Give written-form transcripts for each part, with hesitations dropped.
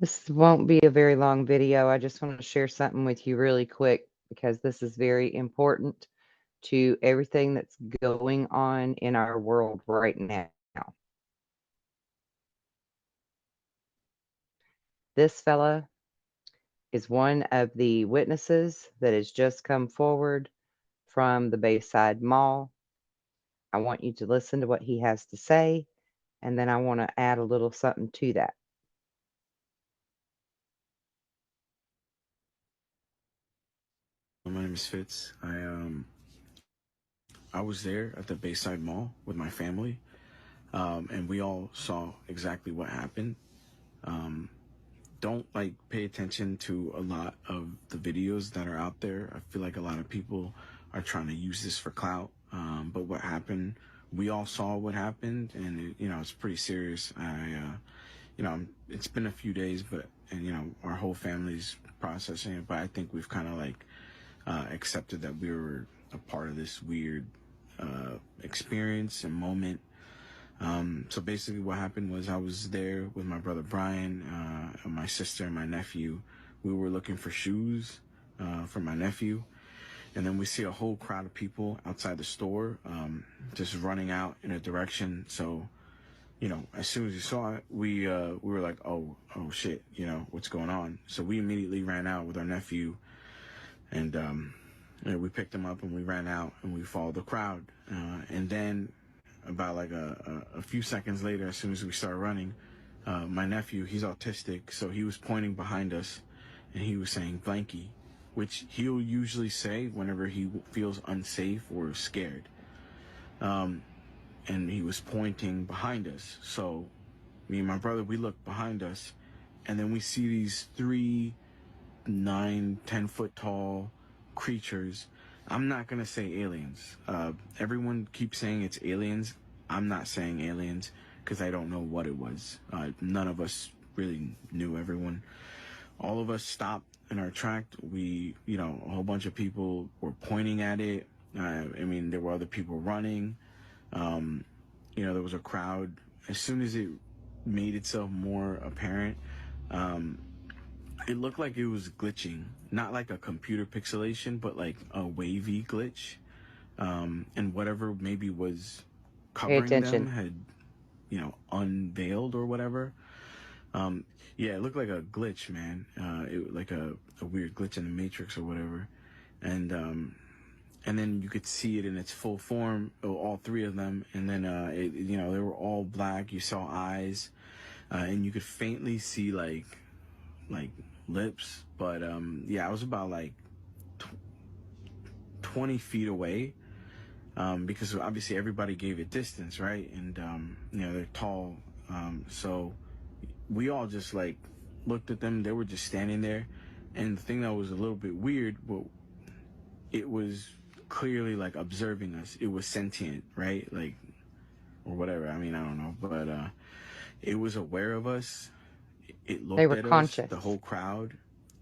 This won't be a very long video. I just want to share something with you really quick because this is very important to everything that's going on in our world right now. This fella is one of the witnesses that has just come forward from the Bayside Mall. I want you to listen to what he has to say, and then I want to add a little something to that. My name is Fitz. I was there at the Bayside Mall with my family, and we all saw exactly what happened. Don't like pay attention to a lot of the videos that are out there. I feel like a lot of people are trying to use this for clout. But what happened, we all saw what happened, and it's pretty serious. It's been a few days, and our whole family's processing it. But I think we've kind of like accepted that we were a part of this weird experience and moment. So basically, what happened was I was there with my brother Brian, and my sister and my nephew. We were looking for shoes for my nephew, and then we see a whole crowd of people outside the store, just running out in a direction. So, as soon as we saw it, we were like, oh shit, what's going on? So we immediately ran out with our nephew, and we picked him up and we ran out and we followed the crowd, and then about like a few seconds later, as soon as we started running, my nephew, he's autistic, so he was pointing behind us and he was saying blanky, which he'll usually say whenever he feels unsafe or scared. And he was pointing behind us. So me and my brother, we look behind us, and then we see these 3, 9, 10-foot tall creatures. I'm not gonna say aliens. Everyone keeps saying it's aliens. I'm not saying aliens because I don't know what it was. None of us really knew. Everyone, all of us stopped in our track. A whole bunch of people were pointing at it. There were other people running. There was a crowd. As soon as it made itself more apparent, it looked like it was glitching, not like a computer pixelation, but like a wavy glitch. And whatever maybe was Pay covering them attention. had, unveiled or whatever. Yeah, it looked like a glitch, man. It like a weird glitch in the Matrix or whatever. And then you could see it in its full form, all three of them. And then, they were all black. You saw eyes, and you could faintly see like lips. But yeah, I was about like 20 feet away, because obviously everybody gave it distance, right? And they're tall, so we all just like looked at them. They were just standing there, and the thing that was a little bit weird, well, it was clearly like observing us. It was sentient, right? Like, or whatever. I don't know, but it was aware of us. It They looked were at us, the conscious. whole crowd,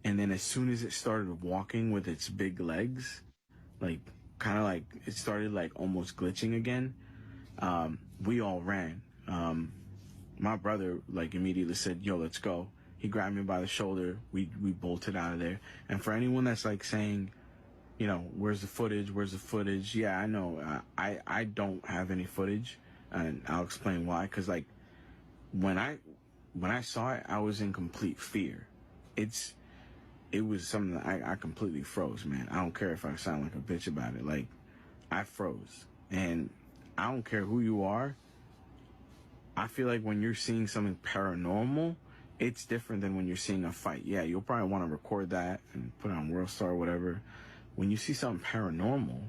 and then as soon as it started walking with its big legs, like kind of like it started like almost glitching again. We all ran. My brother like immediately said, "Yo, let's go." He grabbed me by the shoulder. We bolted out of there. And for anyone that's like saying, where's the footage? Where's the footage? Yeah, I know. I don't have any footage, and I'll explain why. Cause like when I saw it, I was in complete fear. It was something that I completely froze, man. I don't care if I sound like a bitch about it. Like, I froze. And I don't care who you are. I feel like when you're seeing something paranormal, it's different than when you're seeing a fight. Yeah, you'll probably want to record that and put it on Worldstar or whatever. When you see something paranormal,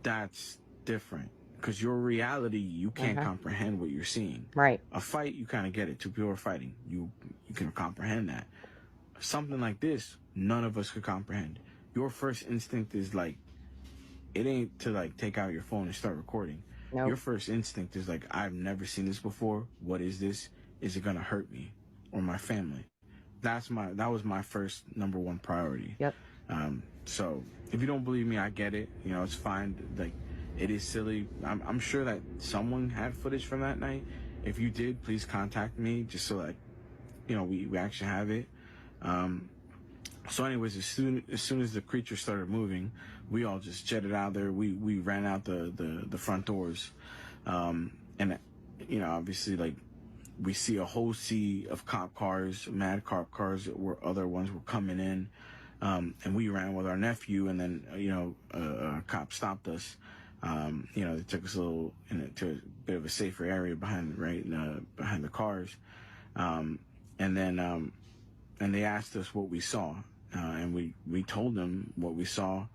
that's different. Because your reality, you can't Uh-huh. comprehend what you're seeing. Right. A fight, you kind of get it. Two people are fighting. You can comprehend that. Something like this, none of us could comprehend. Your first instinct is like, it ain't to like take out your phone and start recording. Your Nope. first instinct is like, I've never seen this before. What is this? Is it gonna hurt me or my family? That was my first number one priority. Yep. So if you don't believe me, I get it. It's fine. Like, it is silly. I'm sure that someone had footage from that night. If you did, please contact me just so like we actually have it. So anyways, as soon as the creature started moving, we all just jetted out there. We ran out the front doors. And obviously, like, we see a whole sea of cop cars, mad cop cars, where other ones were coming in. And we ran with our nephew, and then a cop stopped us. They took us to a bit of a safer area behind the cars. And then and they asked us what we saw, and we told them what we saw.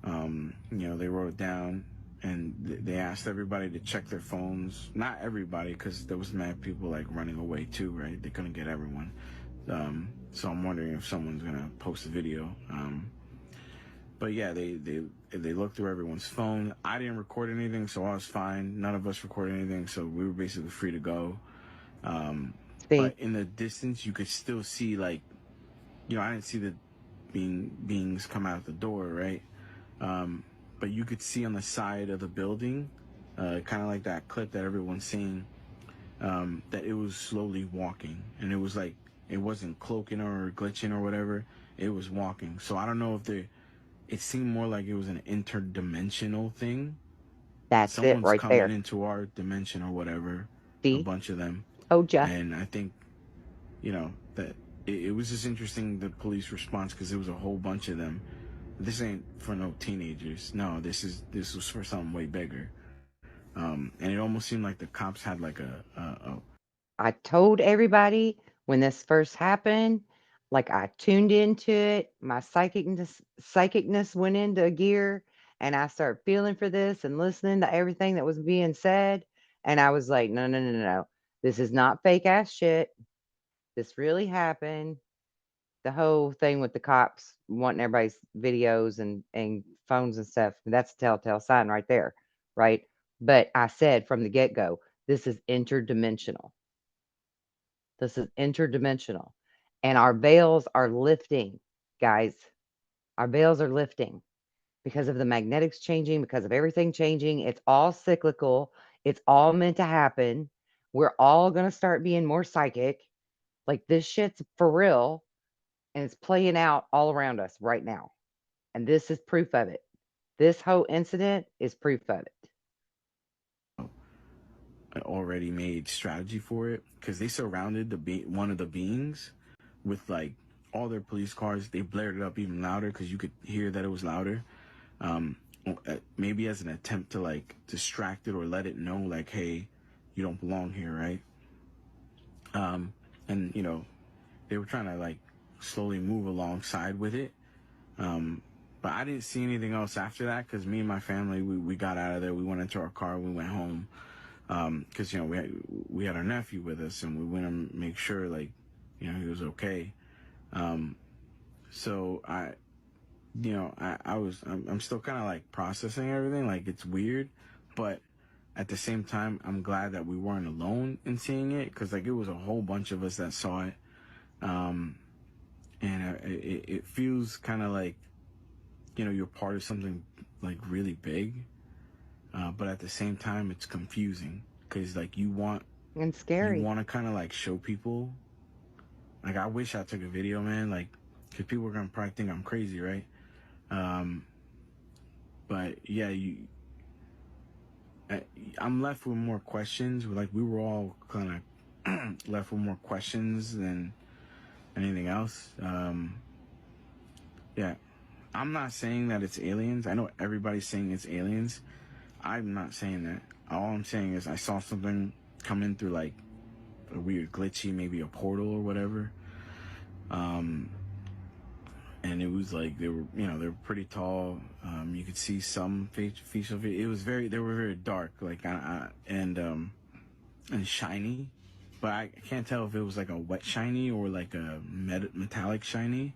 They wrote it down, and they asked everybody to check their phones. Not everybody, because there was mad people like running away too, right? They couldn't get everyone. So I'm wondering if someone's gonna post a video. But yeah, they looked through everyone's phone. I didn't record anything, so I was fine. None of us recorded anything, so we were basically free to go. See, But in the distance, you could still see, like, I didn't see the beings come out the door, right? But you could see on the side of the building, kind of like that clip that everyone's seeing, that it was slowly walking, and it was like it wasn't cloaking or glitching or whatever. It was walking. So I don't know if it seemed more like it was an interdimensional thing. that's it Someone's right coming there. into our dimension or whatever, a See, bunch of them. told ya. And I think, that it was just interesting, the police response, because it was a whole bunch of them. This ain't for no teenagers. No, this was for something way bigger. And it almost seemed like the cops had like a I told everybody when this first happened, like I tuned into it, my psychicness went into gear, and I started feeling for this and listening to everything that was being said. And I was like, no, no, no, no, no. This is not fake ass shit. This really happened. The whole thing with the cops wanting everybody's videos and phones and stuff, that's a telltale sign right there, right? But I said from the get go, this is interdimensional. This is interdimensional. And our veils are lifting, guys. Our veils are lifting because of the magnetics changing, because of everything changing. It's all cyclical. It's all meant to happen. We're all going to start being more psychic. Like this shit's for real. And it's playing out all around us right now. And this is proof of it. This whole incident is proof of it. already made strategy for it, because they surrounded one of the beings with like all their police cars. They blared it up even louder because you could hear that it was louder. Maybe as an attempt to like distract it or let it know, like, hey, you don't belong here, right? And they were trying to like slowly move alongside with it. But I didn't see anything else after that, because me and my family, we got out of there. We went into our car. We went home, because we had our nephew with us, and we went to make sure, like, he was okay. So I'm still kind of like processing everything. Like, it's weird, but at the same time, I'm glad that we weren't alone in seeing it, because like it was a whole bunch of us that saw it. And it feels kind of like, you're part of something like really big, but at the same time, it's confusing, because like And you scary. want to kind of like show people. Like, I wish I took a video, man. Like, because people are gonna probably think I'm crazy, right? Um, but yeah, I'm left with more questions. Like, we were all kind of left with more questions than anything else. Yeah, I'm not saying that it's aliens. I know everybody's saying it's aliens. I'm not saying that. All I'm saying is I saw something come in through like a weird glitchy, maybe a portal or whatever. And it was like they were pretty tall. You could see some facial. It was they were very dark, like and shiny, but I can't tell if it was like a wet shiny or like a metallic shiny.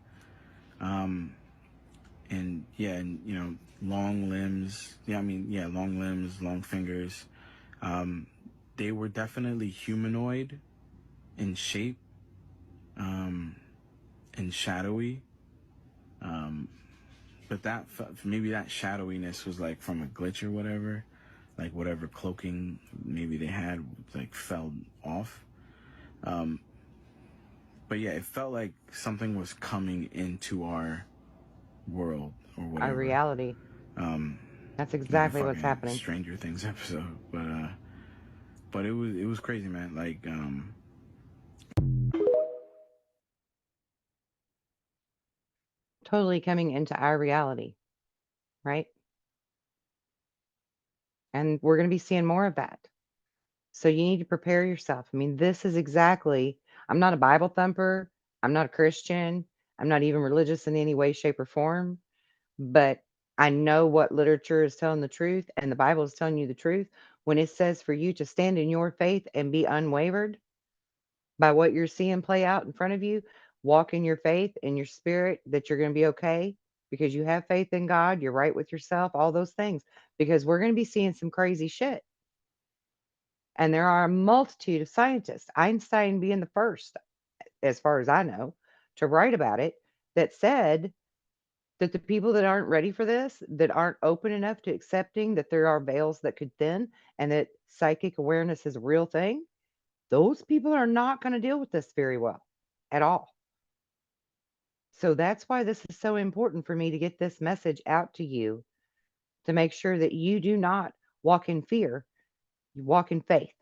And yeah, and long limbs. Yeah, I mean, yeah, long limbs, long fingers. They were definitely humanoid in shape, and shadowy. But maybe that shadowiness was like from a glitch or whatever, like whatever cloaking maybe they had like fell off. But yeah, it felt like something was coming into our world or Our whatever. reality. Um, That's like a exactly what's fucking happening. Stranger Things episode. But it was crazy, man. Like Totally coming into our reality, right? And we're going to be seeing more of that. So you need to prepare yourself. I mean, this is exactly, I'm not a Bible thumper. I'm not a Christian. I'm not even religious in any way, shape, or form. But I know what literature is telling the truth, and the Bible is telling you the truth when it says for you to stand in your faith and be unwavered by what you're seeing play out in front of you. Walk in your faith and your spirit that you're going to be okay because you have faith in God. You're right with yourself, all those things, because we're going to be seeing some crazy shit. And there are a multitude of scientists, Einstein being the first, as far as I know, to write about it, that said that the people that aren't ready for this, that aren't open enough to accepting that there are veils that could thin and that psychic awareness is a real thing, those people are not going to deal with this very well at all. So that's why this is so important for me to get this message out to you, to make sure that you do not walk in fear, you walk in faith.